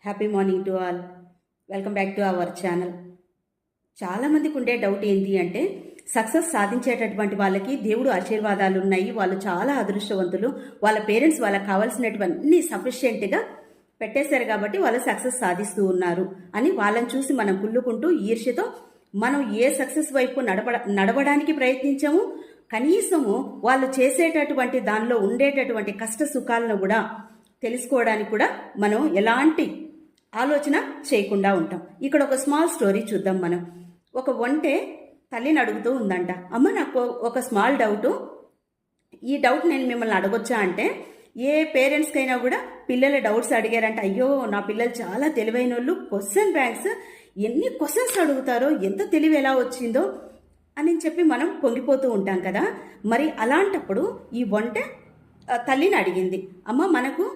Happy morning to all. Welcome back to our channel. చాలామందికి ఉండే doubt ఏంటి అంటే, సక్సెస్ సాధించేటటువంటి వాళ్ళకి దేవుడు ఆశీర్వాదాలు ఉన్నాయి, వాళ్ళు చాలా అదృష్టవంతులు, వాళ్ళ పేరెంట్స్ వాళ్ళకి కావాల్సినటువన్నీ సఫిషియెంట్గా పెట్టేశారు కాబట్టి వాళ్ళు సక్సెస్ సాధిస్తూ ఉన్నారు అని వాళ్ళని చూసి మనం కుళ్ళుకుంటూ ఈర్ష్యతో మనం ఏ సక్సెస్ వైపు నడవడానికి ప్రయత్నించాము. కనీసము వాళ్ళు చేసేటటువంటి దానిలో ఉండేటటువంటి కష్ట సుఖాలను కూడా తెలుసుకోవడానికి కూడా మనం ఎలాంటి ఆలోచన చేయకుండా ఉంటాం. ఇక్కడ ఒక స్మాల్ స్టోరీ చూద్దాం మనం. ఒక ఒంటె తల్లిని అడుగుతూ ఉందంట, అమ్మ నాకు ఒక స్మాల్ డౌటు, ఈ డౌట్ నేను మిమ్మల్ని అడగొచ్చా అంటే, ఏ పేరెంట్స్కైనా కూడా పిల్లల డౌట్స్ అడిగారంటే, అయ్యో నా పిల్లలు చాలా తెలివైన వాళ్ళు, క్వశ్చన్ బ్యాంక్స్ ఎన్ని క్వశ్చన్స్ అడుగుతారో, ఎంత తెలివి ఎలా వచ్చిందో అని చెప్పి మనం పొంగిపోతూ ఉంటాం కదా. మరి అలాంటప్పుడు ఈ ఒంటె తల్లిని అడిగింది, అమ్మ మనకు